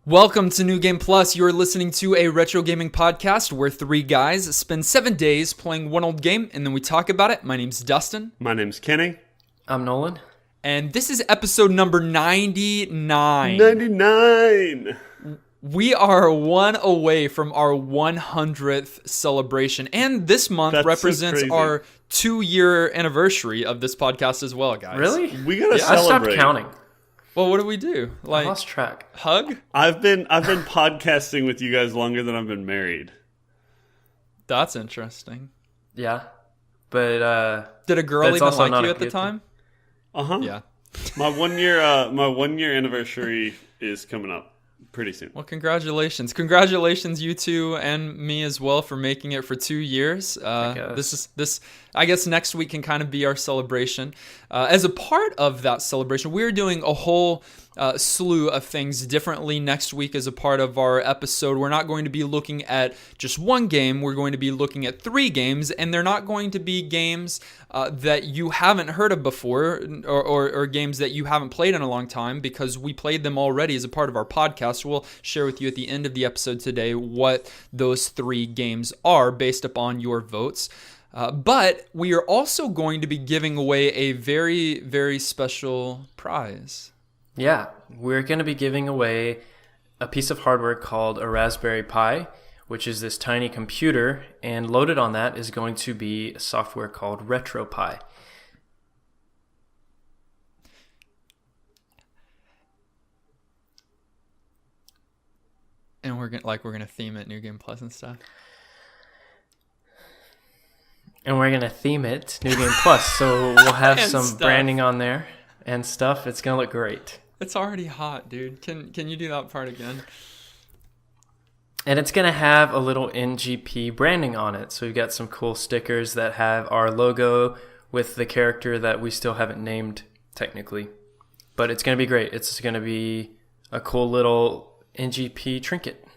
Welcome to New Game Plus. You're listening to a retro gaming podcast where three guys spend 7 days playing one old game and then we talk about it. My name's Dustin. My name's Kenny. I'm Nolan. And this is episode number 99. 99! We are one away from our 100th celebration. And this month represents our 2-year anniversary of this podcast as well, guys. Really? We gotta I stopped celebrate. counting. Well, what do we do? I lost track. Hug? I've been podcasting with you guys longer than I've been married. That's interesting. Yeah. But Did a girl that's even also like not you a at the good time? Uh-huh. Yeah. My 1-year anniversary is coming up pretty soon. Well, congratulations. Congratulations, you two and me as well, for making it for 2 years. I guess next week can kind of be our celebration. As a part of that celebration, we're doing a whole slew of things differently next week as a part of our episode. We're not going to be looking at just one game. We're going to be looking at 3 games, and they're not going to be games that you haven't heard of before or games that you haven't played in a long time, because we played them already as a part of our podcast. We'll share with you at the end of the episode today what those 3 games are based upon your votes. But we are also going to be giving away a very, very special prize. yeah, we're going to be giving away a piece of hardware called a Raspberry Pi, which is this tiny computer, and loaded on that is going to be software called RetroPie. And we're gonna theme it New Game Plus and stuff. And we're going to theme it New Game Plus, so we'll have And some stuff. branding on there and stuff. It's going to look great. It's already hot, dude. Can you do that part again? And it's going to have a little NGP branding on it. So we've got some cool stickers that have our logo with the character that we still haven't named technically. But it's going to be great. It's going to be a cool little NGP trinket.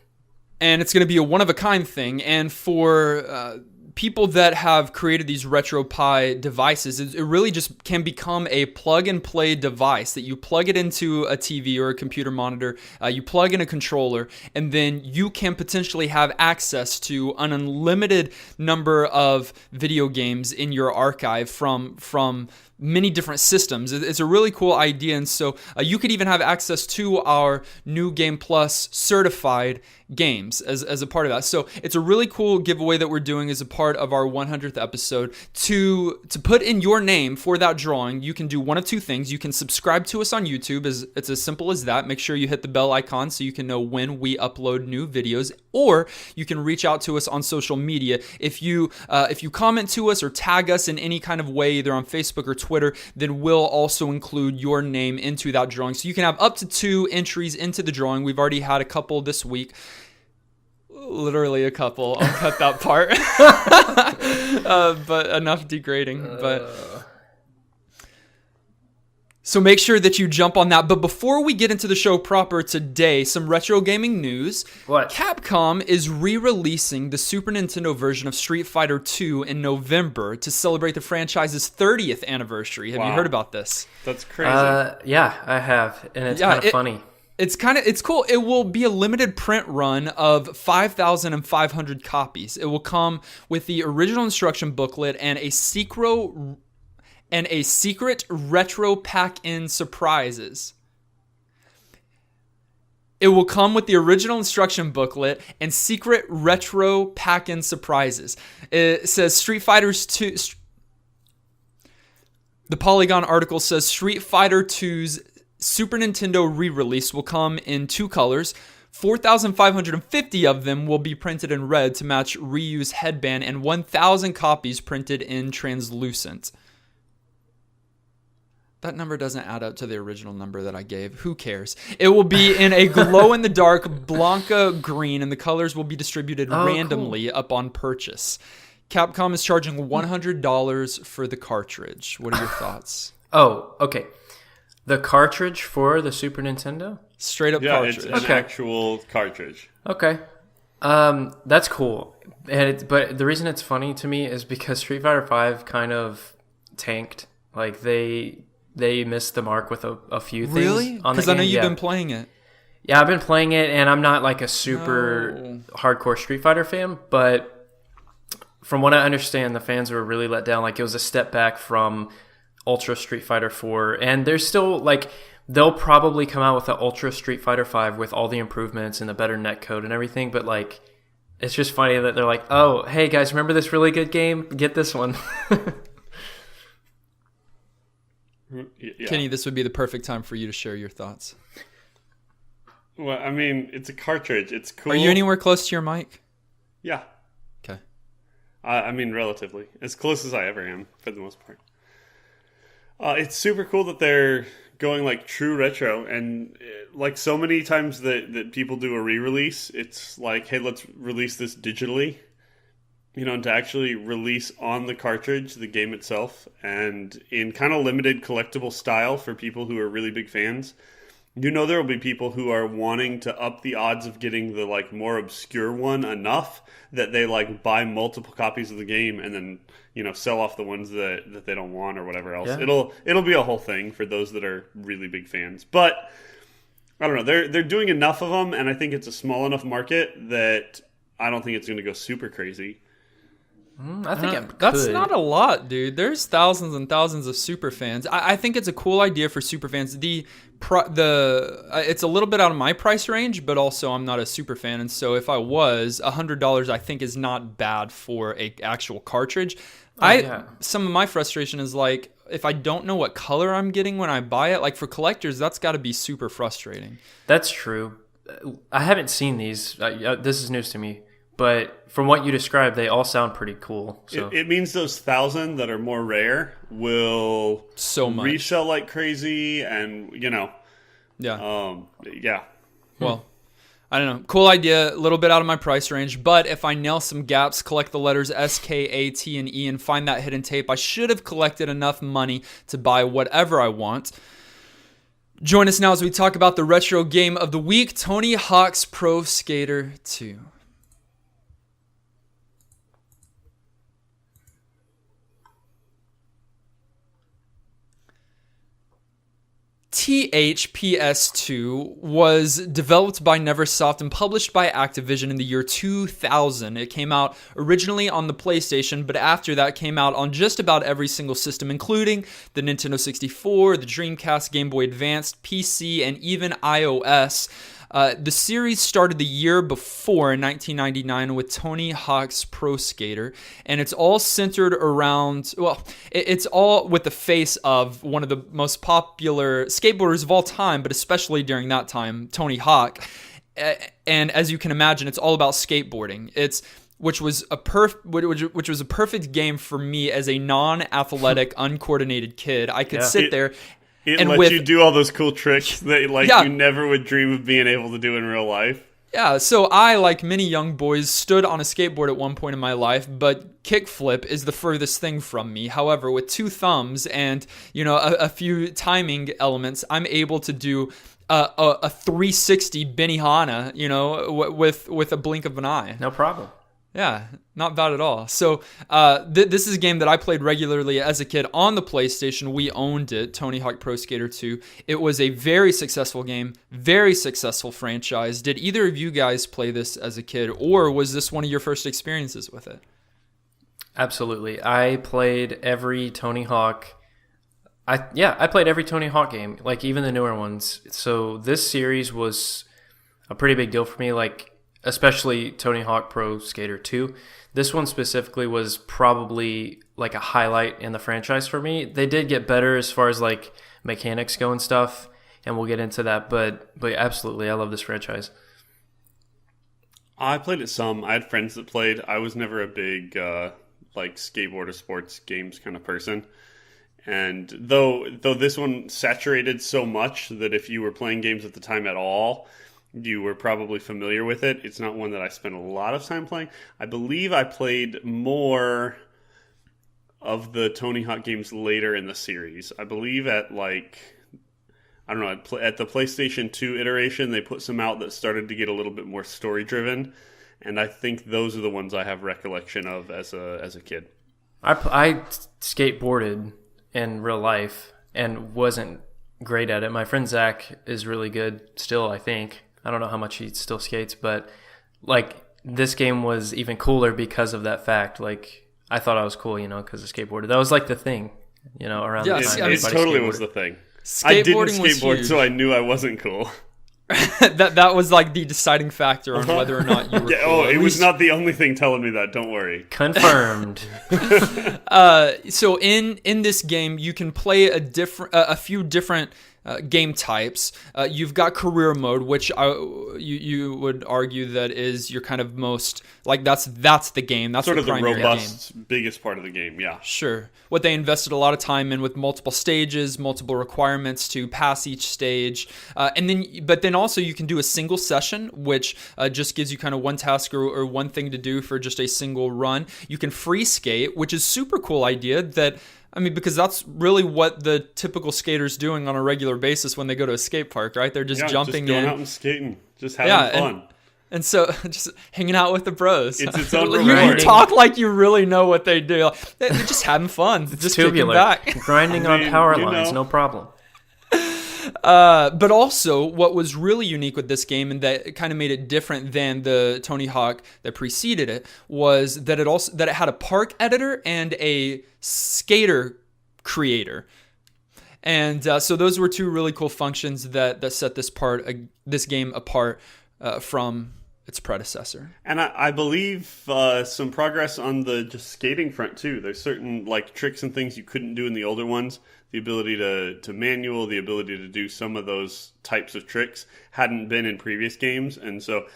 And it's going to be a one-of-a-kind thing. And for people that have created these RetroPie devices, it really just can become a plug-and-play device that you plug it into a TV or a computer monitor, you plug in a controller, and then you can potentially have access to an unlimited number of video games in your archive from many different systems. It's a really cool idea, and so you could even have access to our New Game Plus certified games as a part of that. So it's a really cool giveaway that we're doing as a part of our 100th episode. To put in your name for that drawing, you can do one of 2 things. You can subscribe to us on YouTube. It's as simple as that. Make sure you hit the bell icon so you can know when we upload new videos, or you can reach out to us on social media. If you comment to us or tag us in any kind of way, either on Facebook or Twitter, then we'll also include your name into that drawing. So you can have up to 2 entries into the drawing. We've already had a couple this week. Literally a couple. I'll cut that part. But enough degrading. So make sure that you jump on that. But before we get into the show proper today, some retro gaming news. What? Capcom is re-releasing the Super Nintendo version of Street Fighter 2 in November to celebrate the franchise's 30th anniversary. Have you heard about this? That's crazy. Yeah, I have. And it's kind of funny. It's cool. It will be a limited print run of 5,500 copies. It will come with the original instruction booklet and a secret retro pack-in surprises. It will come with the original instruction booklet and secret retro pack-in surprises. It says Street Fighter's 2. The Polygon article says Street Fighter 2's Super Nintendo re-release will come in 2 colors. 4,550 of them will be printed in red to match Ryu's headband, and 1,000 copies printed in translucent. That number doesn't add up to the original number that I gave. Who cares? It will be in a glow-in-the-dark Blanca green, and the colors will be distributed randomly upon purchase. Capcom is charging $100 for the cartridge. What are your thoughts? Oh, okay. The cartridge for the Super Nintendo? Straight up yeah, cartridge. it's an actual cartridge. Okay. That's cool. But the reason it's funny to me is because Street Fighter V kind of tanked. Like, they missed the mark with a few things Really? on the game. Because I know you've been playing it. Yeah, I've been playing it, and I'm not like a super hardcore Street Fighter fan, but from what I understand, the fans were really let down. Like, it was a step back from Ultra Street Fighter 4, and there's still, like, they'll probably come out with the Ultra Street Fighter 5 with all the improvements and the better netcode and everything, but, like, it's just funny that they're like, oh, hey, guys, remember this really good game? Get this one. Yeah. Kenny, this would be the perfect time for you to share your thoughts. Well, I mean, it's a cartridge. It's cool. Are you anywhere close to your mic? Yeah. Okay. I mean, relatively. As close as I ever am, for the most part. It's super cool that they're going, like, true retro. And, like, so many times that people do a re-release, it's like, hey, let's release this digitally. You know, and to actually release on the cartridge the game itself, and in kind of limited collectible style for people who are really big fans. You know, there will be people who are wanting to up the odds of getting the, like, more obscure one enough that they, like, buy multiple copies of the game and then, you know, sell off the ones that they don't want or whatever else. Yeah. It'll be a whole thing for those that are really big fans. But I don't know, they're doing enough of them, and I think it's a small enough market that I don't think it's going to go super crazy. I think it That's could. not a lot, dude. There's thousands and thousands of super fans. I think it's a cool idea for super fans. It's a little bit out of my price range, but also I'm not a super fan, and so if I was, $100 I think is not bad for a actual cartridge. Some of my frustration is, like, if I don't know what color I'm getting when I buy it, like, for collectors, that's got to be super frustrating. That's true. I haven't seen these. This is news to me. But from what you described, they all sound pretty cool. So It means those 1,000 that are more rare will So much. resell like crazy, and, you know, Yeah. yeah. Well, I don't know. Cool idea. A little bit out of my price range. But if I nail some gaps, collect the letters S, K, A, T, and E, and find that hidden tape, I should have collected enough money to buy whatever I want. Join us now as we talk about the retro game of the week, Tony Hawk's Pro Skater 2. THPS2 was developed by Neversoft and published by Activision in the year 2000. It came out originally on the PlayStation, but after that came out on just about every single system, including the Nintendo 64, the Dreamcast, Game Boy Advance, PC, and even iOS. The series started the year before in 1999 with Tony Hawk's Pro Skater, and it's all centered around, it's all with the face of one of the most popular skateboarders of all time, but especially during that time, Tony Hawk. And as you can imagine, it's all about skateboarding. Which was a perfect game for me as a non-athletic, uncoordinated kid. I could sit there. It and lets you do all those cool tricks that, like, Yeah. you never would dream of being able to do in real life. Yeah, so I, like many young boys, stood on a skateboard at one point in my life, but kickflip is the furthest thing from me. However, with two thumbs and, you know, a few timing elements, I'm able to do a 360 Benihana, you know, with a blink of an eye. no problem. Yeah, not bad at all. So this is a game that I played regularly as a kid on the PlayStation. We owned it, Tony Hawk Pro Skater 2. It was a very successful game, very successful franchise. Did either of you guys play this as a kid, or was this one of your first experiences with it? Absolutely. I played every Tony Hawk. I played every Tony Hawk game, like even the newer ones. So this series was a pretty big deal for me, like especially Tony Hawk Pro Skater 2. This one specifically was probably like a highlight in the franchise for me. They did get better as far as like mechanics go and stuff, and we'll get into that, but absolutely, I love this franchise. I played it some. I had friends that played. I was never a big like skateboard or sports games kind of person. And though this one saturated so much that if you were playing games at the time at all, you were probably familiar with it. It's not one that I spent a lot of time playing. I believe I played more of the Tony Hawk games later in the series. I believe at like, I don't know, at the PlayStation 2 iteration, they put some out that started to get a little bit more story-driven. And I think those are the ones I have recollection of as a kid. I skateboarded in real life and wasn't great at it. My friend Zach is really good still, I think. I don't know how much he still skates, but like this game was even cooler because of that fact. Like I thought I was cool, because of skateboarding. That was like the thing, around the time. It totally was the thing. I didn't skateboard, so I knew I wasn't cool. that was like the deciding factor on whether or not you were cool. It was not the only thing telling me that. Don't worry. Confirmed. So in this game, you can play a few different game types. You've got career mode, which you would argue that is your kind of most like that's the game. That's sort of the primary robust, game. biggest part of the game. Yeah, sure. What they invested a lot of time in with multiple stages, multiple requirements to pass each stage, but then also you can do a single session, which just gives you kind of one task or one thing to do for just a single run. You can free skate, which is super cool idea that. I mean, because that's really what the typical skater's doing on a regular basis when they go to a skate park, right? They're just jumping just going in. out and skating, just having fun. And so just hanging out with the bros. It's its own You reward. talk like you really know what they do. They're just having fun. It's just tubular. Kicking back. Grinding on power lines, no problem. But also, what was really unique with this game and that kind of made it different than the Tony Hawk that preceded it was that it had a park editor and a skater creator. And so those were two really cool functions that set this game apart from its predecessor. And I believe some progress on the just skating front too. There's certain like tricks and things you couldn't do in the older ones. The ability to manual, the ability to do some of those types of tricks hadn't been in previous games. And so,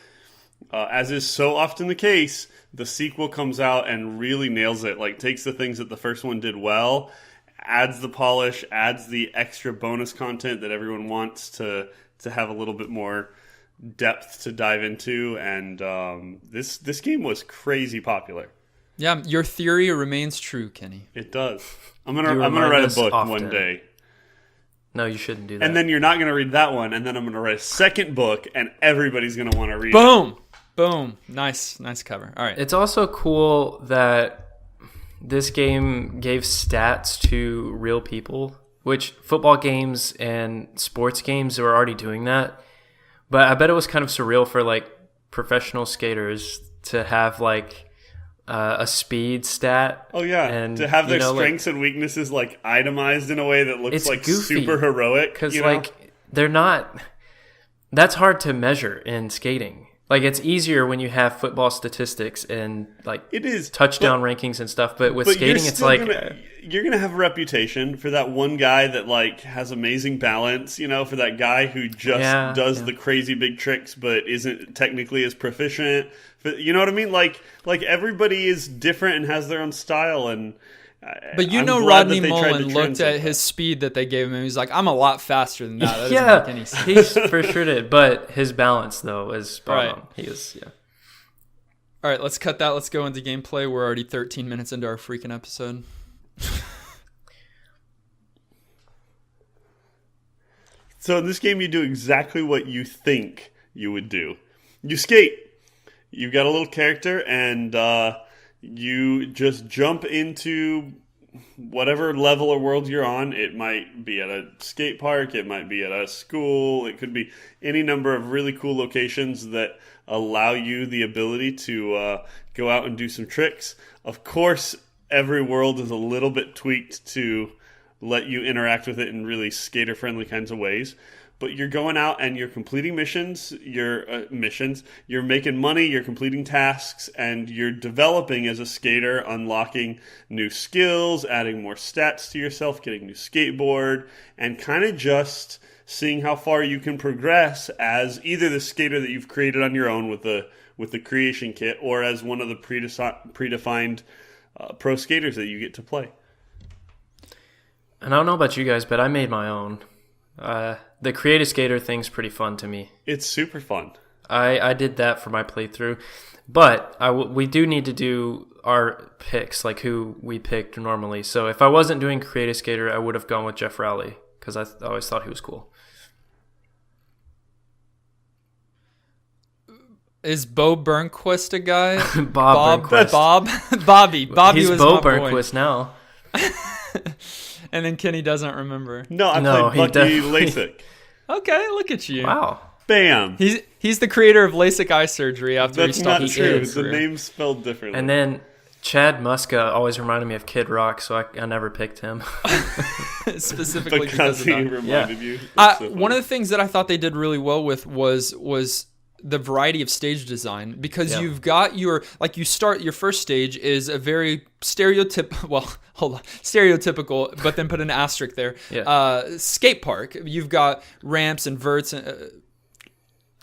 as is so often the case, the sequel comes out and really nails it. Like takes the things that the first one did well, adds the polish, adds the extra bonus content that everyone wants to have a little bit more depth to dive into. And this game was crazy popular. Yeah, your theory remains true, Kenny. It does. I'm gonna write a book one day. No, you shouldn't do that. And then you're not gonna read that one, and then I'm gonna write a second book, and everybody's gonna want to read it. Boom. Nice cover. All right. It's also cool that this game gave stats to real people, which football games and sports games are already doing that. But I bet it was kind of surreal for like professional skaters to have like a speed stat. Oh yeah, and to have their strengths and weaknesses like itemized in a way that looks like goofy, super heroic. Because like they're not. That's hard to measure in skating. Like it's easier when you have football statistics and like it is touchdown rankings and stuff. But with skating, it's like you're gonna have a reputation for that one guy that like has amazing balance. For that guy who just does the crazy big tricks but isn't technically as proficient. You know what I mean? Like everybody is different and has their own style. And but Rodney Mullen looked at his speed that they gave him and he's like, I'm a lot faster than that. That doesn't make any sense. He for sure did. But his balance though is spot on. He is, All right, let's cut that. Let's go into gameplay. We're already 13 minutes into our freaking episode. So in this game, you do exactly what you think you would do. You skate. You've got a little character, and you just jump into whatever level or world you're on. It might be at a skate park. It might be at a school. It could be any number of really cool locations that allow you the ability to go out and do some tricks. Of course, every world is a little bit tweaked to let you interact with it in really skater-friendly kinds of ways. But you're going out and you're completing missions, you're making money, you're completing tasks, and you're developing as a skater, unlocking new skills, adding more stats to yourself, getting a new skateboard, and kind of just seeing how far you can progress as either the skater that you've created on your own with the creation kit, or as one of the predefined pro skaters that you get to play. And I don't know about you guys, but I made my own. The creative skater thing's pretty fun to me. It's super fun. I did that for my playthrough. But we do need to do our picks, like who we picked normally. So if I wasn't doing creative skater, I would have gone with Jeff Rowley, because I always thought he was cool. Is Bo Burnquist a guy? Burnquist. Bobby He's was Bo my Burnquist boy. now. And then Kenny doesn't remember. No, I played Bucky Lasik. Okay, look at you. Wow. Bam. He's the creator of LASIK eye surgery after That's he stopped not his true. career. The name's spelled differently. And then Chad Muska always reminded me of Kid Rock, so I never picked him. Specifically because because he of that. reminded you. That's so One of the things that I thought they did really well with was the variety of stage design, because you've got your first stage is a very stereotypical, but then put an asterisk there. Skate park. You've got ramps and verts and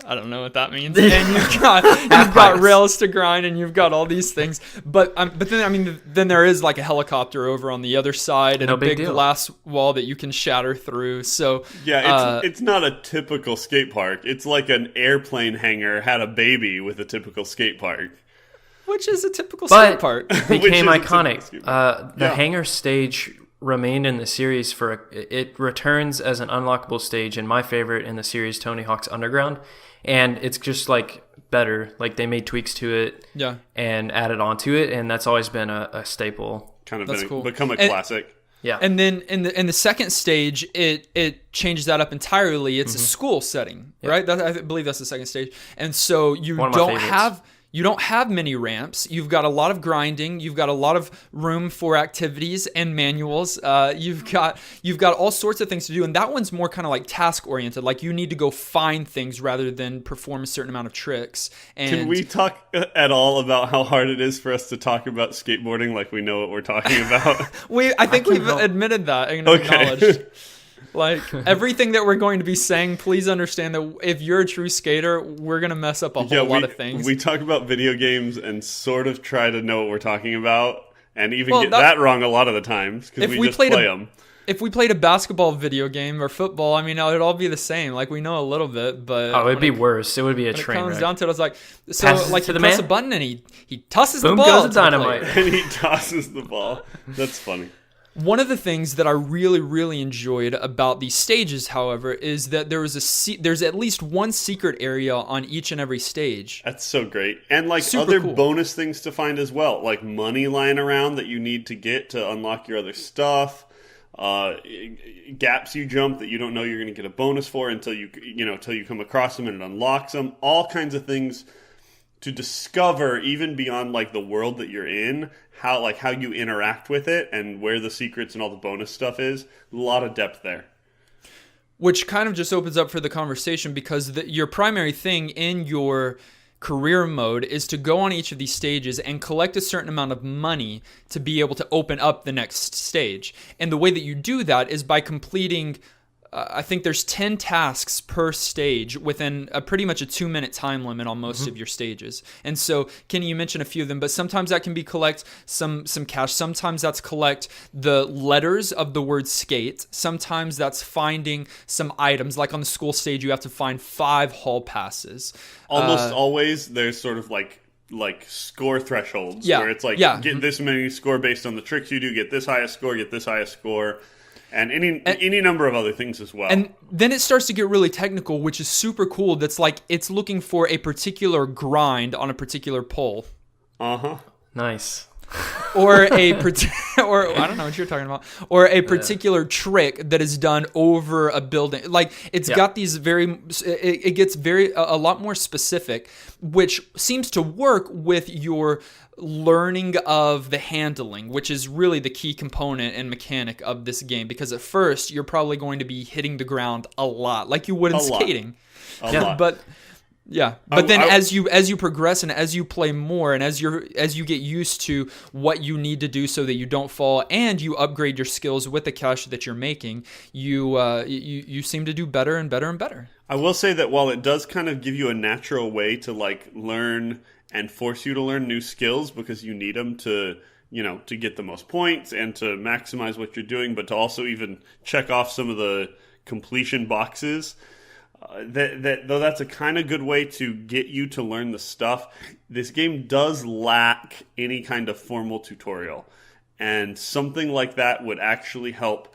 I don't know what that means. And you've got rails to grind, and you've got all these things. But then there is like a helicopter over on the other side, and a big glass wall that you can shatter through. So it's not a typical skate park. It's like an airplane hangar had a baby with a typical skate park. Which is a typical skate park. Became iconic. The hangar stage remained in the series it returns as an unlockable stage, and my favorite in the series, Tony Hawk's Underground. And it's just like better. Like they made tweaks to it and added onto it, and that's always been a staple. Kind of become a classic. Yeah. And then in the second stage, it changes that up entirely. It's a school setting, right? I believe that's the second stage. And so you don't have many ramps. You've got a lot of grinding. You've got a lot of room for activities and manuals. You've got all sorts of things to do. And that one's more kind of like task oriented. Like you need to go find things rather than perform a certain amount of tricks. And can we talk at all about how hard it is for us to talk about skateboarding like we know what we're talking about? I think we've admitted that and acknowledged. Like everything that we're going to be saying, please understand that if you're a true skater, we're going to mess up a whole lot of things. We talk about video games and sort of try to know what we're talking about, and even get that wrong a lot of the times because we just play them. If we played a basketball video game or football, I mean, it'd all be the same. Like we know a little bit, but it'd be worse. It would be a train wreck. When it comes down to it, I was like, he press a button and he tosses the ball. Boom goes the dynamite, and he tosses the ball. That's funny. One of the things that I really, really enjoyed about these stages, however, is that there's at least one secret area on each and every stage. That's so great. And like Super other cool. bonus things to find as well, like money lying around that you need to get to unlock your other stuff. Gaps you jump that you don't know you're going to get a bonus for until you come across them and it unlocks them. All kinds of things to discover, even beyond like the world that you're in, how you interact with it and where the secrets and all the bonus stuff is. A lot of depth there. Which kind of just opens up for the conversation, because your primary thing in your career mode is to go on each of these stages and collect a certain amount of money to be able to open up the next stage. And the way that you do that is by completing I think there's 10 tasks per stage within pretty much a 2-minute time limit on most of your stages. And so, Kenny, you mentioned a few of them, but sometimes that can be collect some cash. Sometimes that's collect the letters of the word skate. Sometimes that's finding some items. Like on the school stage, you have to find 5 hall passes. Almost always there's sort of like score thresholds where it's like get this many score based on the tricks you do, get this highest score, and any number of other things as well. And then it starts to get really technical, which is super cool. That's like it's looking for a particular grind on a particular pole. Nice. Or I don't know what you're talking about. Or a particular trick that is done over a building. Like it's got these it gets a lot more specific, which seems to work with your learning of the handling, which is really the key component and mechanic of this game. Because at first you're probably going to be hitting the ground a lot, like you would in skating. A lot. But then as you progress and as you play more and as you get used to what you need to do so that you don't fall and you upgrade your skills with the cash that you're making, you seem to do better and better and better. I will say that while it does kind of give you a natural way to like learn and force you to learn new skills because you need them to get the most points and to maximize what you're doing, but to also even check off some of the completion boxes. Though that's a kind of good way to get you to learn the stuff, this game does lack any kind of formal tutorial. And something like that would actually help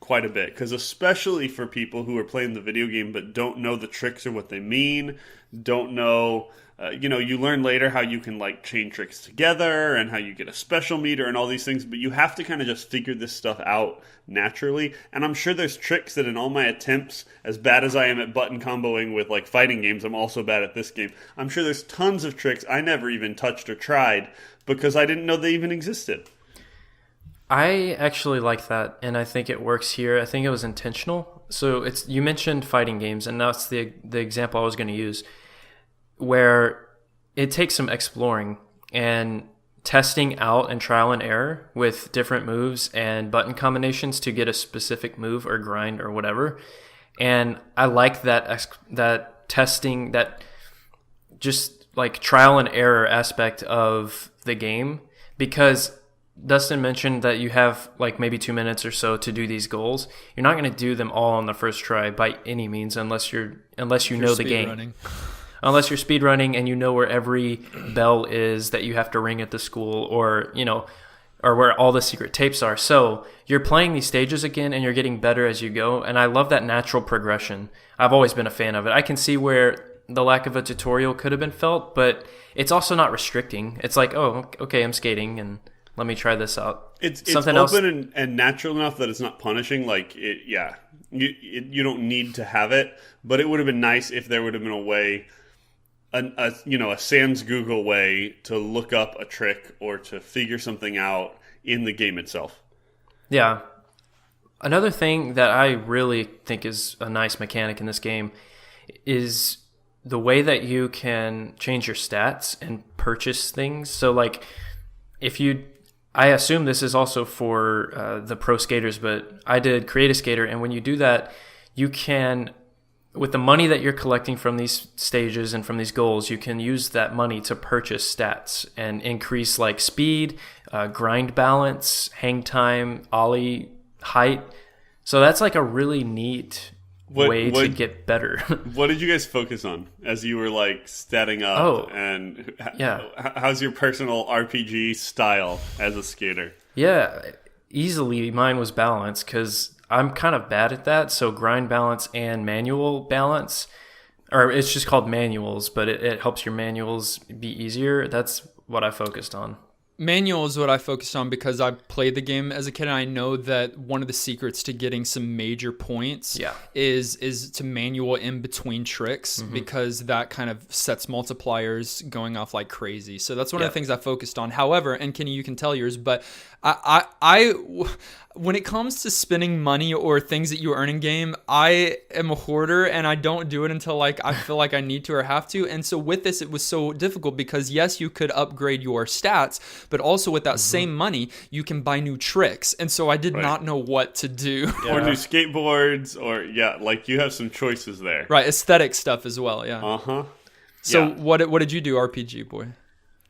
quite a bit. Because especially for people who are playing the video game but don't know the tricks or what they mean, don't know You learn later how you can like chain tricks together and how you get a special meter and all these things, but you have to kind of just figure this stuff out naturally. And I'm sure there's tricks that in all my attempts, as bad as I am at button comboing with like fighting games, I'm also bad at this game. I'm sure there's tons of tricks I never even touched or tried because I didn't know they even existed. I actually like that, and I think it works here. I think it was intentional. So you mentioned fighting games, and that's the example I was going to use, where it takes some exploring and testing out and trial and error with different moves and button combinations to get a specific move or grind or whatever. And I like that testing, that just like trial and error aspect of the game, because Dustin mentioned that you have like maybe 2 minutes or so to do these goals. You're not going to do them all on the first try by any means, unless you know the game. Running. Unless you're speedrunning and you know where every bell is that you have to ring at the school, or where all the secret tapes are. So you're playing these stages again and you're getting better as you go. And I love that natural progression. I've always been a fan of it. I can see where the lack of a tutorial could have been felt, but it's also not restricting. It's like, oh, okay, I'm skating and let me try this out. It's open and natural enough that it's not punishing. Like, you don't need to have it, but it would have been nice if there would have been a way, a sans Google way to look up a trick or to figure something out in the game itself. Yeah. Another thing that I really think is a nice mechanic in this game is the way that you can change your stats and purchase things. So, like, I assume this is also for the pro skaters, but I did Create a Skater, and when you do that, you can, with the money that you're collecting from these stages and from these goals, you can use that money to purchase stats and increase like speed, grind balance, hang time, ollie height. So that's like a really neat way to get better. What did you guys focus on as you were like statting up? Oh, and yeah. How's your personal RPG style as a skater? Yeah, easily mine was balance, because I'm kind of bad at that. So grind balance and manual balance, or it's just called manuals, but it helps your manuals be easier. That's what I focused on. Manual is what I focused on because I played the game as a kid, and I know that one of the secrets to getting some major points is to manual in between tricks, because that kind of sets multipliers going off like crazy. So that's one of the things I focused on. However, and Kenny, you can tell yours, but I when it comes to spending money or things that you earn in game, I am a hoarder, and I don't do it until like I feel like I need to or have to. And so with this, it was so difficult because yes, you could upgrade your stats, but also with that same money, you can buy new tricks. And so I did not know what to do. Or new skateboards, or like you have some choices there. Right, aesthetic stuff as well, yeah. Uh-huh. So what did you do, RPG boy?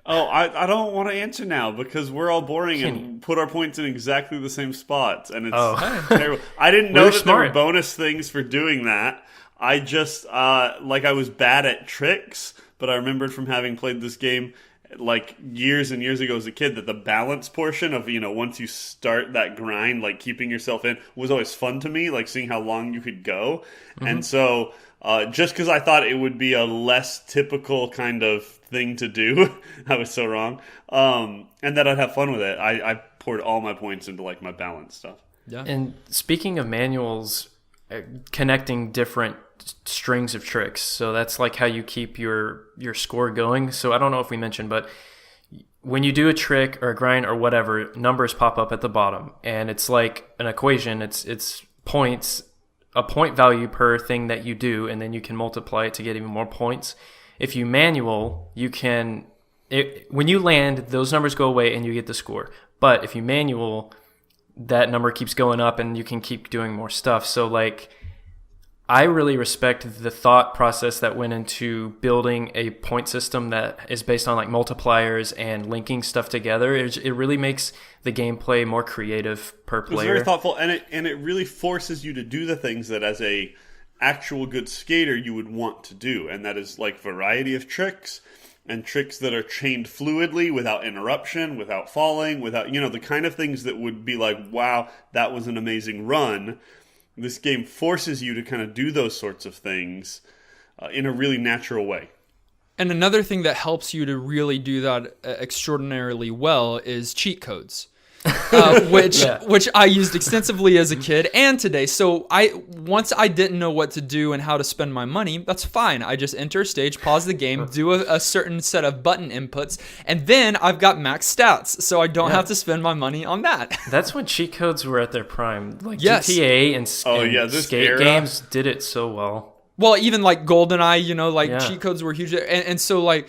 Oh, I don't want to answer now because we're all boring and put our points in exactly the same spots, and it's terrible. I didn't know that there were bonus things for doing that. I just I was bad at tricks, but I remembered from having played this game like years and years ago as a kid that the balance portion of once you start that grind, like keeping yourself in, was always fun to me, like seeing how long you could go. And so just because I thought it would be a less typical kind of thing to do, I was so wrong, and that I'd have fun with it. I poured all my points into like my balance stuff. Yeah. And speaking of manuals, connecting different strings of tricks, so that's like how you keep your score going. So I don't know if we mentioned, but when you do a trick or a grind or whatever, numbers pop up at the bottom, and it's like an equation. It's points, a point value per thing that you do, and then you can multiply it to get even more points. If you manual, you can, when you land, those numbers go away and you get the score. But if you manual, that number keeps going up and you can keep doing more stuff. So like, I really respect the thought process that went into building a point system that is based on like multipliers and linking stuff together. It really makes the gameplay more creative per player. It was very thoughtful, and it really forces you to do the things that as a actual good skater you would want to do, and that is like variety of tricks and tricks that are chained fluidly without interruption, without falling, without the kind of things that would be like, wow, that was an amazing run. This game forces you to kind of do those sorts of things in a really natural way. And another thing that helps you to really do that extraordinarily well is cheat codes. Which I used extensively as a kid and today. So once I didn't know what to do and how to spend my money, that's fine. I just enter a stage, pause the game, do a certain set of button inputs, and then I've got max stats, so I don't have to spend my money on that. That's when cheat codes were at their prime. Like Yes. GTA and skate era. games did it so well. Well, even like GoldenEye, Yeah. cheat codes were huge, and so like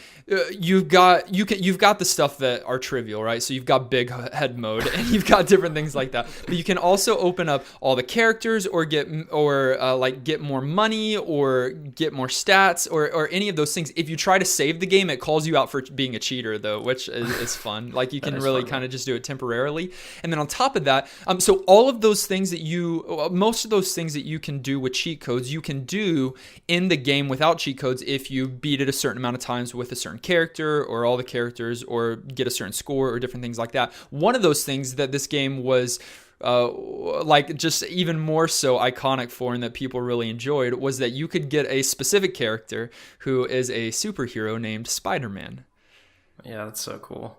you've got the stuff that are trivial, right? So you've got big head mode, and you've got different things like that. But you can also open up all the characters, or get more money, or get more stats, or any of those things. If you try to save the game, it calls you out for being a cheater, though, which is fun. Like you can really kind of just do it temporarily, and then on top of that, so all of those things most of those things that you can do with cheat codes, you can do in the game without cheat codes if you beat it a certain amount of times with a certain character, or all the characters, or get a certain score, or different things like that. One of those things that this game was just even more so iconic for, and that people really enjoyed, was that you could get a specific character who is a superhero named Spider-Man. Yeah, that's so cool.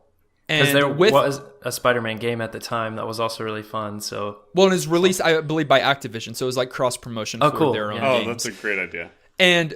And because there was a Spider-Man game at the time that was also really fun. So it was released, I believe, by Activision, so it was like cross promotion for their own games. Oh, that's a great idea.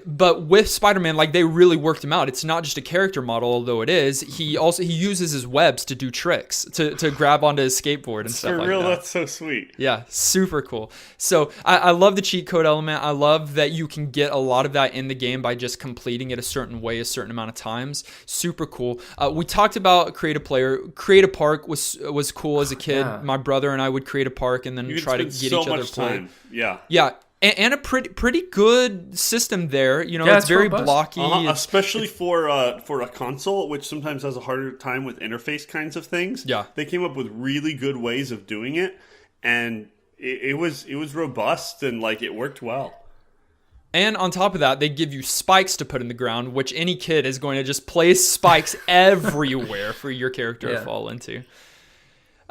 But with Spider-Man, like, they really worked him out. It's not just a character model, although it is. He uses his webs to do tricks, to grab onto his skateboard and stuff like that. For real, that's so sweet. Yeah, super cool. So I love the cheat code element. I love that you can get a lot of that in the game by just completing it a certain way, a certain amount of times. Super cool. We talked about create a player. Create a park was cool as a kid. Yeah. My brother and I would create a park and then try to get each other playing. Yeah. Yeah. And a pretty good system there. It's very robust. blocky. Especially for a console, which sometimes has a harder time with interface kinds of things. Yeah. They came up with really good ways of doing it, and it was robust, and like it worked well. And on top of that, they give you spikes to put in the ground, which any kid is going to just place spikes everywhere for your character to fall into.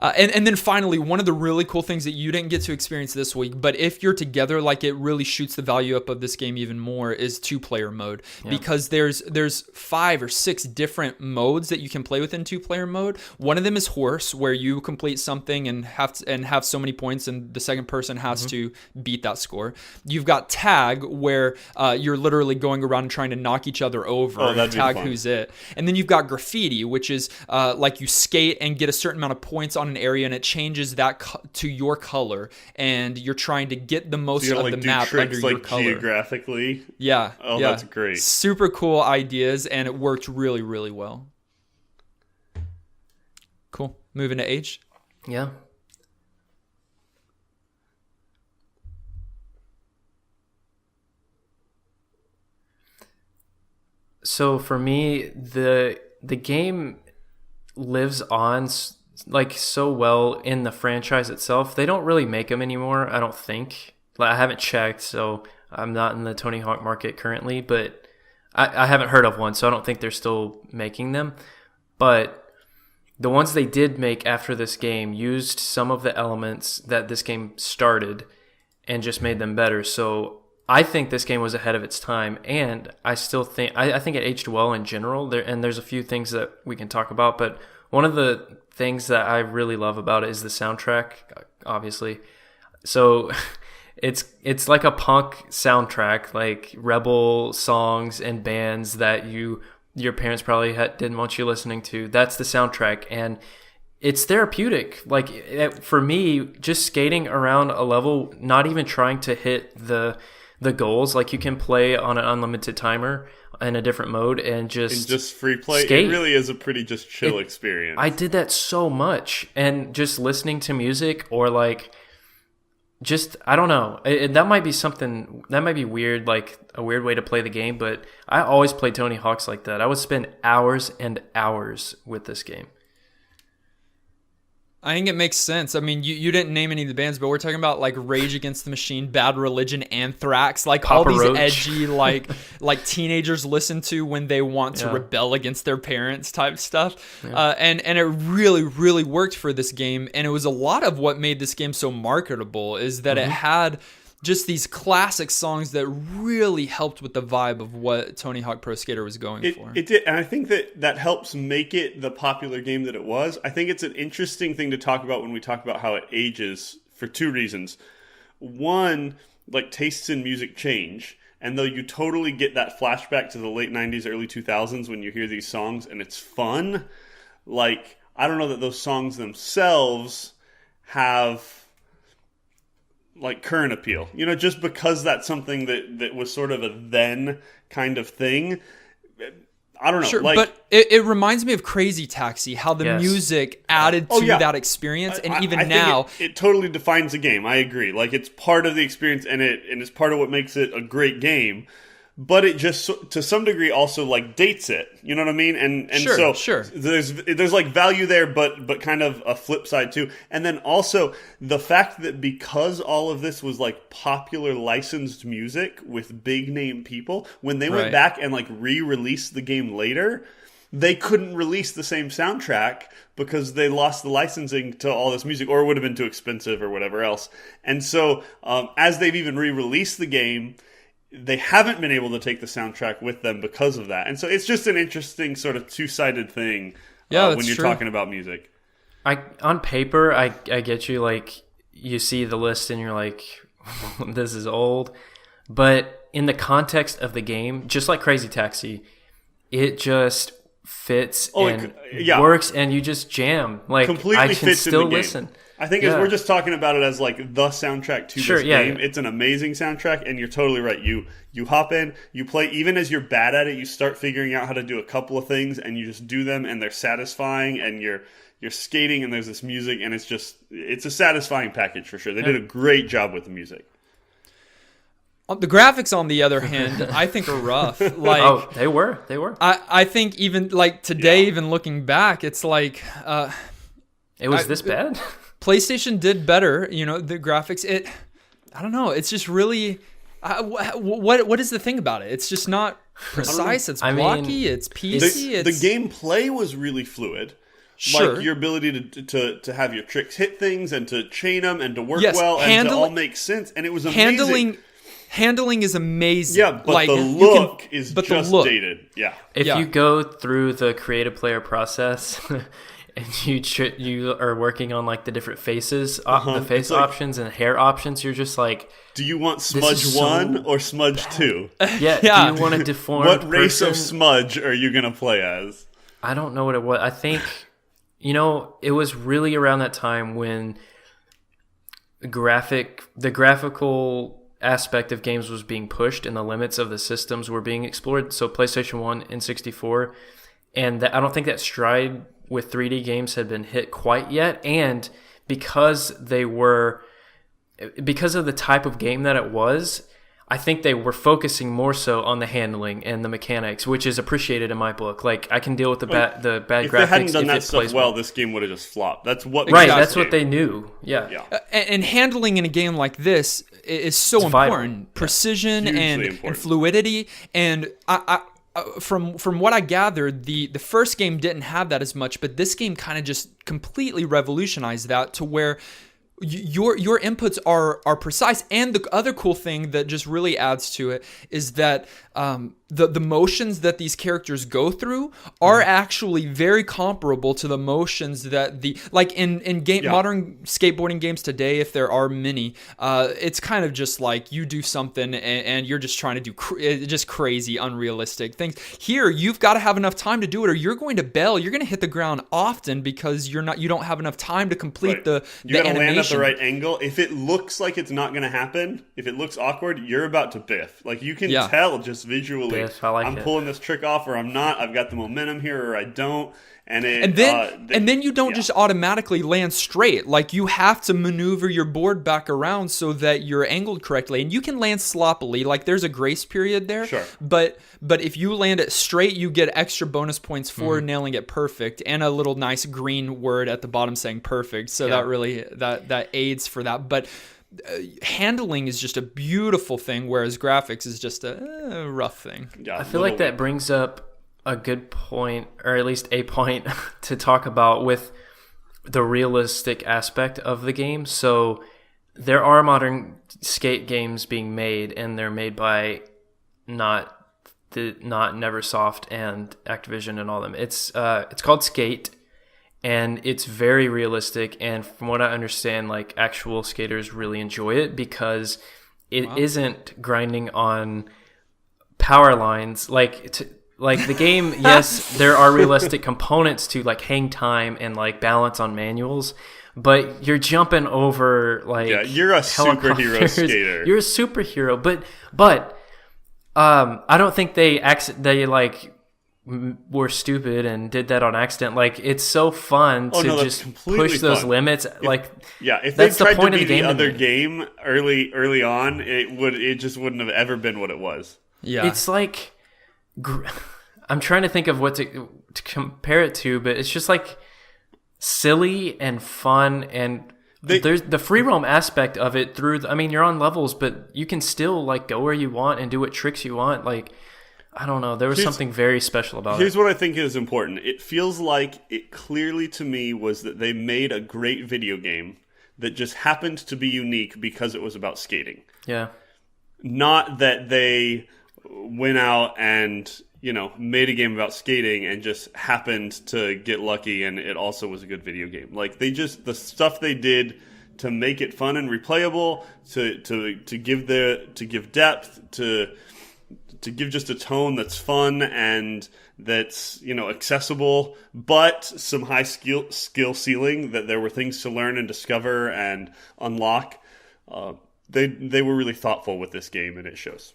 And then finally, one of the really cool things that you didn't get to experience this week, but if you're together, like, it really shoots the value up of this game even more, is 2-player mode. Yeah. Because there's 5 or 6 different modes that you can play within 2-player mode. One of them is horse, where you complete something and have so many points, and the second person has to beat that score. You've got tag, where you're literally going around and trying to knock each other over and tag who's it. And then you've got graffiti, which is like you skate and get a certain amount of points on an area, and it changes that to your color, and you're trying to get the most of the map under your color geographically. Yeah. That's great. Super cool ideas, and it worked really, really well. Cool. Moving to H. Yeah. So for me, the game lives on like so well in the franchise itself. They don't really make them anymore, I don't think. Like, I haven't checked, so I'm not in the Tony Hawk market currently, but I haven't heard of one, so I don't think they're still making them. But the ones they did make after this game used some of the elements that this game started and just made them better. So I think this game was ahead of its time, and I still think I think it aged well in general. And there's a few things that we can talk about, but one of the things that I really love about it is the soundtrack, obviously. So it's like a punk soundtrack, like rebel songs and bands that your parents probably didn't want you listening to. That's the soundtrack, and it's therapeutic. Like, for me, just skating around a level, not even trying to hit the goals. Like, you can play on an unlimited timer in a different mode and just free play. Skate. It really is a pretty just chill experience. I did that so much, and just listening to music, or like, just, I don't know. That might be something that might be weird, like a weird way to play the game, but I always play Tony Hawk's like that. I would spend hours and hours with this game. I think it makes sense. I mean, you didn't name any of the bands, but we're talking about like Rage Against the Machine, Bad Religion, Anthrax, like Papa all these Roach. edgy, like teenagers listen to when they want to rebel against their parents type stuff. Yeah. And it really, really worked for this game. And it was a lot of what made this game so marketable, is that it had just these classic songs that really helped with the vibe of what Tony Hawk Pro Skater was going for. It did, and I think that helps make it the popular game that it was. I think it's an interesting thing to talk about when we talk about how it ages for two reasons. One, like tastes in music change, and though you totally get that flashback to the late 90s, early 2000s when you hear these songs and it's fun, like I don't know that those songs themselves have like current appeal, just because that's something that was sort of a then kind of thing. I don't know. Sure, but it reminds me of Crazy Taxi, how the music added to that experience, and even now it totally defines the game. I agree. Like it's part of the experience, and it's part of what makes it a great game. But it just, to some degree, also like dates it. You know what I mean? And sure. There's like value there, but kind of a flip side too. And then also the fact that because all of this was like popular licensed music with big name people, when they went back and like re-released the game later, they couldn't release the same soundtrack because they lost the licensing to all this music, or it would have been too expensive or whatever else. And so as they've even re-released the game, they haven't been able to take the soundtrack with them because of that. And so it's just an interesting sort of two-sided thing when you're talking about music. On paper, I get you. Like, you see the list and you're like, this is old. But in the context of the game, just like Crazy Taxi, it just fits works, and you just jam. Like, completely I can fits still in the game. listen. I think we're just talking about it as like the soundtrack to this game. Yeah. It's an amazing soundtrack, and you're totally right. You hop in, you play, even as you're bad at it, you start figuring out how to do a couple of things, and you just do them, and they're satisfying, and you're skating, and there's this music, and it's a satisfying package for sure. They did a great job with the music. The graphics, on the other hand, I think are rough. Like, they were. I think even like today, even looking back, it's like it was this bad. PlayStation did better, the graphics. I don't know. It's just really, what is the thing about it? It's just not precise. It's blocky. It's PC. The gameplay was really fluid. Sure. Like your ability to have your tricks hit things and to chain them and to work well and to all make sense. And it was amazing. Handling is amazing. Yeah, but like, the look is just dated. Yeah. If you go through the creative player process and you are working on like the different faces, the face options and hair options, you're just like, do you want Smudge 1 or Smudge 2? Yeah. Do you want a deformed What race person? of Smudge are you going to play as? I don't know what it was. I think, it was really around that time when the graphical aspect of games was being pushed and the limits of the systems were being explored. So PlayStation 1 and 64. And I don't think that stride with 3D games had been hit quite yet. And because of the type of game that it was, I think they were focusing more so on the handling and the mechanics, which is appreciated in my book. Like, I can deal with the bad graphics. If they hadn't done that stuff well, this game would have just flopped. That's what that's what they knew. Yeah. And handling in a game like this is so important. Precision and fluidity. And I from what I gathered, the first game didn't have that as much, but this game kind of just completely revolutionized that to where your inputs are precise. And the other cool thing that just really adds to it is that the motions that these characters go through are actually very comparable to the motions that in modern skateboarding games today, if there are many, it's kind of just like you do something and you're just trying to do just crazy, unrealistic things. Here, you've got to have enough time to do it, or you're going to bail. You're going to hit the ground often because you don't have enough time to complete the animation. Land at the right angle. If it looks like it's not going to happen, if it looks awkward, you're about to biff. Like, you can tell just visually. I'm pulling this trick off, or I'm not. I've got the momentum here, or I don't. And then you don't just automatically land straight. Like, you have to maneuver your board back around so that you're angled correctly. And you can land sloppily. Like, there's a grace period there. Sure. But if you land it straight, you get extra bonus points for nailing it perfect, and a little nice green word at the bottom saying perfect. So that really that aids for that. But handling is just a beautiful thing, whereas graphics is just a rough thing. I feel like that brings up a good point, or at least a point to talk about with the realistic aspect of the game. So there are modern skate games being made, and they're made by not Neversoft and Activision and all them. It's called Skate, and it's very realistic. And from what I understand, like actual skaters really enjoy it because it isn't grinding on power lines like the game. Yes, there are realistic components to like hang time and like balance on manuals. But you're jumping over like you're a superhero skater. You're a superhero, but I don't think they like were stupid and did that on accident. Like it's so fun to just push those limits. If they tried to be the other game early on, it just wouldn't have ever been what it was. Yeah, it's like I'm trying to think of what to compare it to, but it's just like silly and fun, and there's the free roam aspect of it you're on levels, but you can still like go where you want and do what tricks you want. Like, I don't know, there was something very special about it. Here's what I think is important. It feels like it clearly to me was that they made a great video game that just happened to be unique because it was about skating. Yeah. Not that they went out and made a game about skating and just happened to get lucky and it also was a good video game. Like the stuff they did to make it fun and replayable, to give depth, to give just a tone that's fun and that's accessible, but some high skill ceiling, that there were things to learn and discover and unlock. They were really thoughtful with this game, and it shows.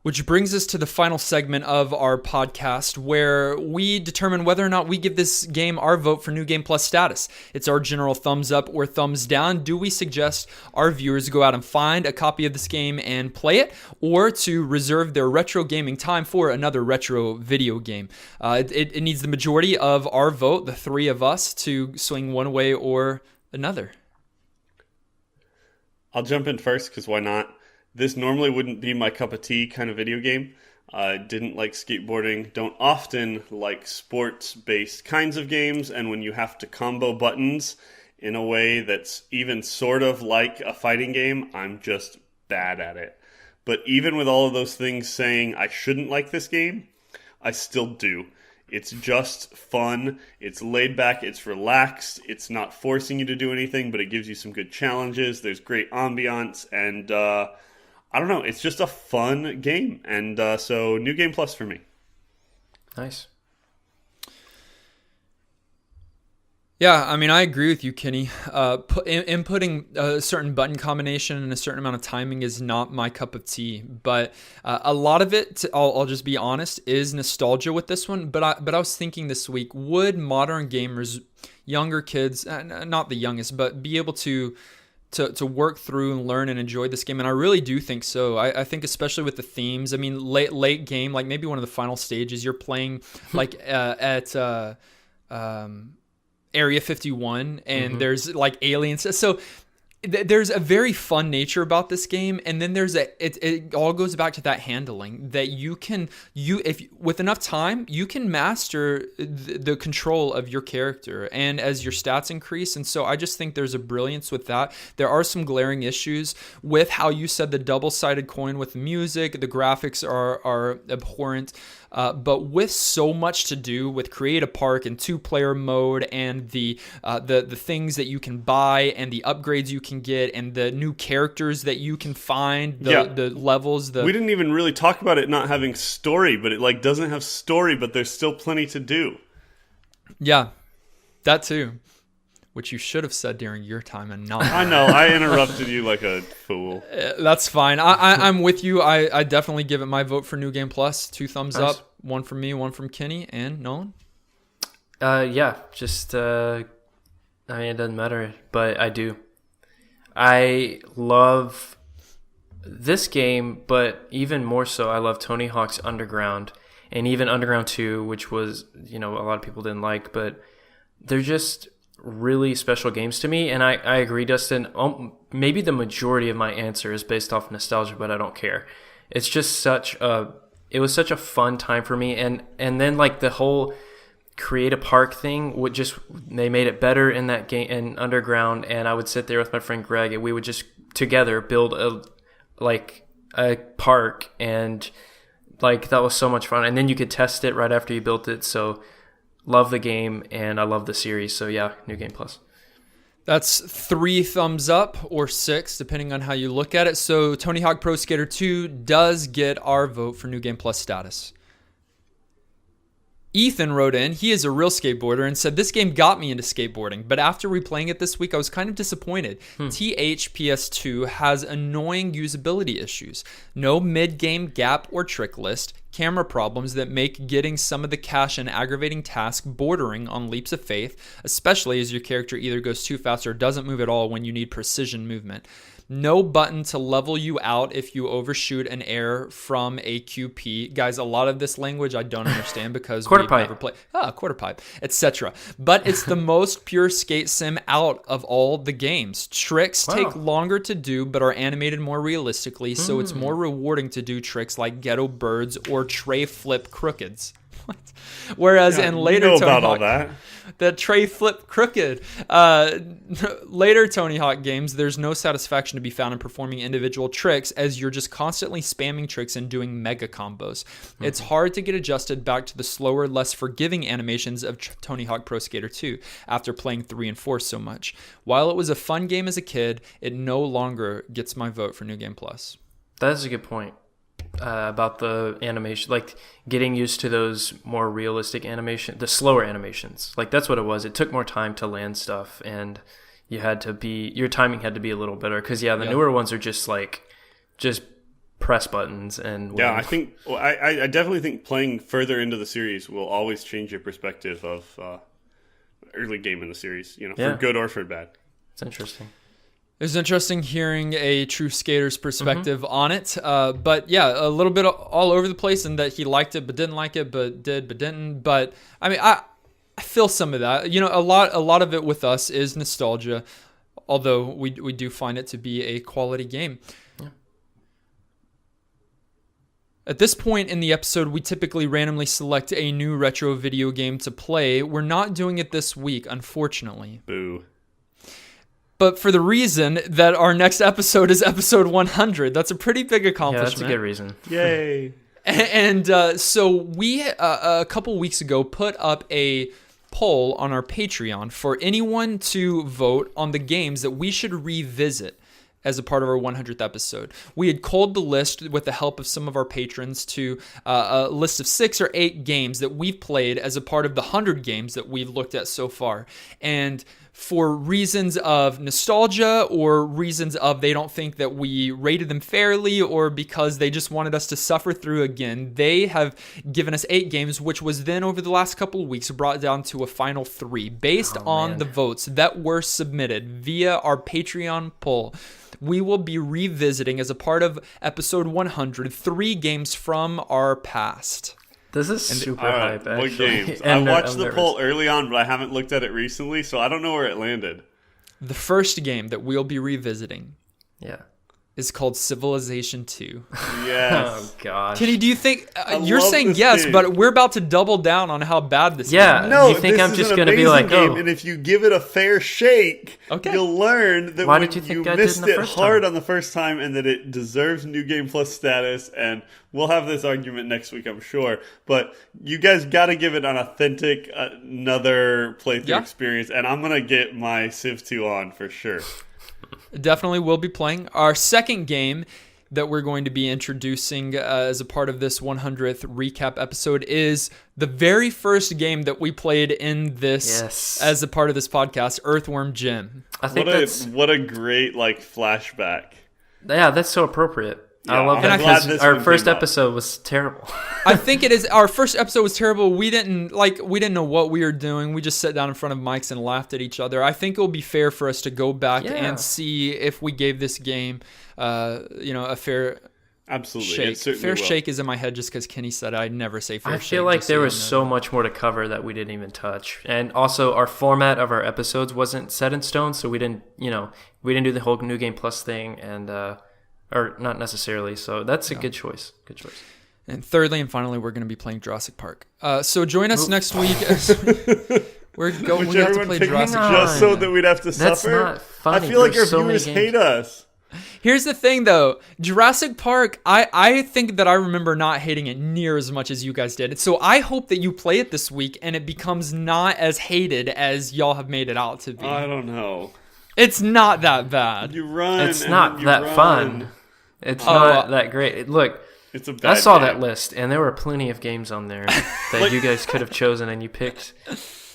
Which brings us to the final segment of our podcast, where we determine whether or not we give this game our vote for New Game Plus status. It's our general thumbs up or thumbs down. Do we suggest our viewers go out and find a copy of this game and play it, or to reserve their retro gaming time for another retro video game? It needs the majority of our vote, the three of us, to swing one way or another. I'll jump in first, because why not? This normally wouldn't be my cup of tea kind of video game. Didn't like skateboarding, don't often like sports-based kinds of games, and when you have to combo buttons in a way that's even sort of like a fighting game, I'm just bad at it. But even with all of those things saying I shouldn't like this game, I still do. It's just fun, it's laid back, it's relaxed, it's not forcing you to do anything, but it gives you some good challenges, there's great ambiance, and I don't know, it's just a fun game, and so New Game Plus for me. Nice. Yeah, I mean, I agree with you, Kenny. Inputting a certain button combination and a certain amount of timing is not my cup of tea. But a lot of it, I'll just be honest, is nostalgia with this one. But I was thinking this week, would modern gamers, younger kids, not the youngest, but be able to work through and learn and enjoy this game? And I really do think so. I think especially with the themes. I mean, late game, like maybe one of the final stages, you're playing like at Area 51, and there's like aliens. So there's a very fun nature about this game, and then it all goes back to that handling that if with enough time you can master the control of your character, and as your stats increase. And so I just think there's a brilliance with that. There are some glaring issues with how you said the double-sided coin with the music. The graphics are abhorrent. But with so much to do with Create a Park and 2-player mode, and the things that you can buy and the upgrades you can get and the new characters that you can find, the levels. We didn't even really talk about it not having story, but it like doesn't have story, but there's still plenty to do. Yeah, that too. Which you should have said during your time and not. I know, I interrupted you like a fool. That's fine. I'm with you. I definitely give it my vote for New Game Plus. 2 thumbs up. One from me, one from Kenny. And Nolan? Just, I mean, it doesn't matter, but I do. I love this game, but even more so, I love Tony Hawk's Underground, and even Underground 2, which was, a lot of people didn't like, but they're just really special games to me. And I agree, Dustin. Maybe the majority of my answer is based off nostalgia, but I don't care. It's just it was such a fun time for me. And then like the whole create a park thing. They made it better in that game in Underground, and I would sit there with my friend Greg, and we would just together build a park, and like that was so much fun. And then you could test it right after you built it. So love the game, and I love the series. So yeah, New Game Plus. That's 3 thumbs up or 6, depending on how you look at it. So Tony Hawk Pro Skater 2 does get our vote for New Game Plus status. Ethan wrote in, he is a real skateboarder, and said, this game got me into skateboarding, but after replaying it this week, I was kind of disappointed. THPS2 has annoying usability issues. No mid-game gap or trick list, camera problems that make getting some of the cash an aggravating task bordering on leaps of faith, especially as your character either goes too fast or doesn't move at all when you need precision movement. No button to level you out if you overshoot an air from a QP. Guys, a lot of this language I don't understand because we've never played. Quarter pipe, etc. But it's the most pure skate sim out of all the games. Tricks take longer to do but are animated more realistically, so it's more rewarding to do tricks like ghetto birds or tray flip crookeds. Whereas in later Tony Hawk, all that. The tray flip crooked. Later Tony Hawk games, there's no satisfaction to be found in performing individual tricks as you're just constantly spamming tricks and doing mega combos. It's hard to get adjusted back to the slower, less forgiving animations of Tony Hawk Pro Skater 2 after playing 3 and 4 so much. While it was a fun game as a kid, it no longer gets my vote for New Game Plus. That is a good point. About the animation, like getting used to those more realistic animation, the slower animations. Like that's what it was. It took more time to land stuff, and your timing had to be a little better. Because the newer ones are just press buttons and win. I definitely think playing further into the series will always change your perspective of early game in the series. For good or for bad. It's interesting. It was interesting hearing a true skater's perspective on it. But yeah, a little bit all over the place in that he liked it but didn't like it, but did but didn't. But I mean, I feel some of that. A lot of it with us is nostalgia, although we do find it to be a quality game. Yeah. At this point in the episode, we typically randomly select a new retro video game to play. We're not doing it this week, unfortunately. Boo. But for the reason that our next episode is episode 100. That's a pretty big accomplishment. Yeah, that's a good reason. Yay. And so we, a couple weeks ago, put up a poll on our Patreon for anyone to vote on the games that we should revisit as a part of our 100th episode. We had culled the list with the help of some of our patrons to a list of 6 or 8 games that we've played as a part of the 100 games that we've looked at so far. And for reasons of nostalgia or reasons of they don't think that we rated them fairly or because they just wanted us to suffer through again, they have given us 8 games, which was then over the last couple of weeks brought down to a final 3 based on the votes that were submitted via our Patreon poll. We will be revisiting as a part of episode 100 3 games from our past. This is super hype, actually. What games? I watched the poll early on, but I haven't looked at it recently, so I don't know where it landed. The first game that we'll be revisiting is called Civilization 2. Yes. Oh, gosh. Kenny, do you think... you're saying yes, game. But we're about to double down on how bad this game is. No, you think I'm just going to be like, game, and if you give it a fair shake, you'll learn that Why did you think I missed did it hard on the first time and that it deserves New Game Plus status, and we'll have this argument next week, I'm sure. But you guys got to give it an authentic, another playthrough experience, and I'm going to get my Civ 2 on for sure. Definitely will be playing. Our second game that we're going to be introducing as a part of this 100th recap episode is the very first game that we played in this as a part of this podcast, Earthworm Jim. I think what a great flashback. Yeah, that's so appropriate. Yeah, I love that because our first episode was terrible. I think it is. Our first episode was terrible. We didn't know what we were doing. We just sat down in front of mics and laughed at each other. I think it will be fair for us to go back and see if we gave this game, a fair. Absolutely. Shake. Fair shake is in my head just because Kenny said I'd never say fair shake. I feel like there was so much more to cover that we didn't even touch. And also our format of our episodes wasn't set in stone, so we didn't do the whole New Game Plus thing and or not necessarily. So that's a good choice. Good choice. And thirdly and finally, we're going to be playing Jurassic Park. So join us next week. We have to play Jurassic Park. Just so that we'd have to That's suffer? not funny. I feel like our There's so many viewers games. hate us. Here's the thing, though. Jurassic Park, I think that I remember not hating it near as much as you guys did. So I hope that you play it this week and it becomes not as hated as y'all have made it out to be. I don't know. It's not that bad. You run. It's and not then you that run. fun. It's not that great. Look, It's a bad I saw game. that list, and there were plenty of games on there that you guys could have chosen, and you picked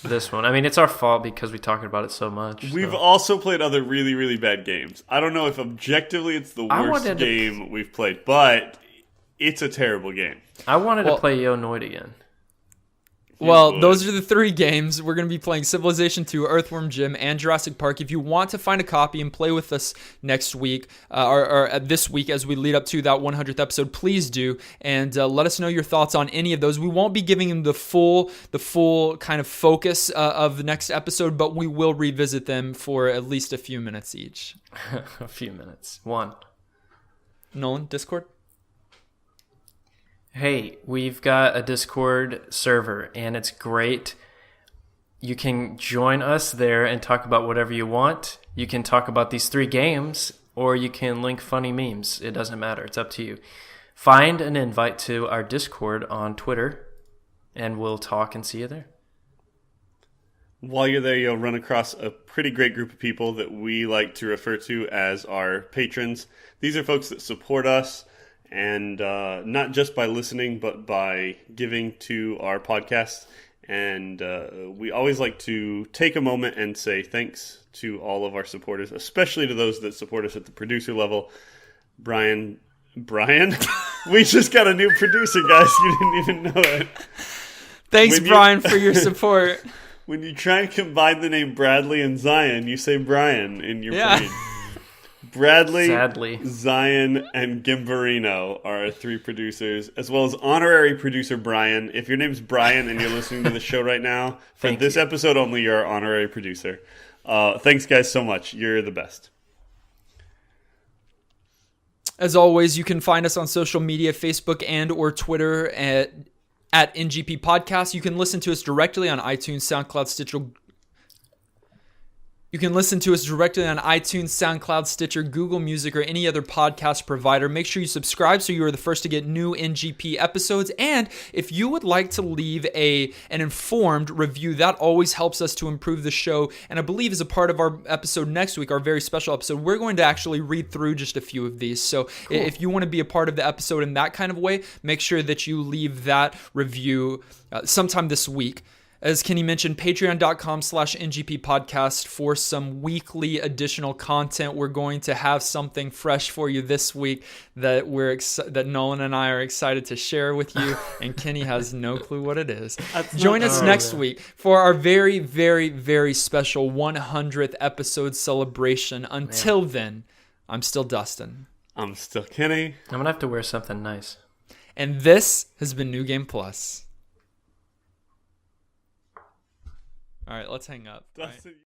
this one. I mean, it's our fault because we talked about it so much. We've so. also played other really, really bad games. I don't know if objectively it's the worst game we've played, but it's a terrible game. I wanted to play Yo Noid again. Well, those are the 3 games. We're going to be playing Civilization 2, Earthworm Jim, and Jurassic Park. If you want to find a copy and play with us next week, or this week as we lead up to that 100th episode, please do. And let us know your thoughts on any of those. We won't be giving them the full kind of focus of the next episode, but we will revisit them for at least a few minutes each. A few minutes. One. Nolan, Discord? Hey, we've got a Discord server, and it's great. You can join us there and talk about whatever you want. You can talk about these 3 games, or you can link funny memes. It doesn't matter. It's up to you. Find an invite to our Discord on Twitter, and we'll talk and see you there. While you're there, you'll run across a pretty great group of people that we like to refer to as our patrons. These are folks that support us, and not just by listening, but by giving to our podcast. And we always like to take a moment and say thanks to all of our supporters, especially to those that support us at the producer level. Brian? We just got a new producer, guys. You didn't even know it. Thanks, Brian, for your support. When you try and combine the name Bradley and Zion, you say Brian in your brain. Bradley, Sadly. Zion, and Gimbarino are our 3 producers, as well as honorary producer Brian. If your name's Brian and you're listening to the show right now, for this episode only, you're our honorary producer. Thanks, guys, so much. You're the best. As always, you can find us on social media, Facebook and or Twitter at NGP Podcast. You can listen to us directly on iTunes, SoundCloud, Stitcher. You can listen to us directly on iTunes, SoundCloud, Stitcher, Google Music, or any other podcast provider. Make sure you subscribe so you are the first to get new NGP episodes. And if you would like to leave an informed review, that always helps us to improve the show. And I believe as a part of our episode next week, our very special episode, we're going to actually read through just a few of these. So if you want to be a part of the episode in that kind of way, make sure that you leave that review sometime this week. As Kenny mentioned, patreon.com/NGP podcast for some weekly additional content. We're going to have something fresh for you this week that that Nolan and I are excited to share with you, and Kenny has no clue what it is. Join us next week for our very, very, very special 100th episode celebration. Until then, I'm still Dustin. I'm still Kenny. I'm going to have to wear something nice. And this has been New Game Plus. All right, let's hang up.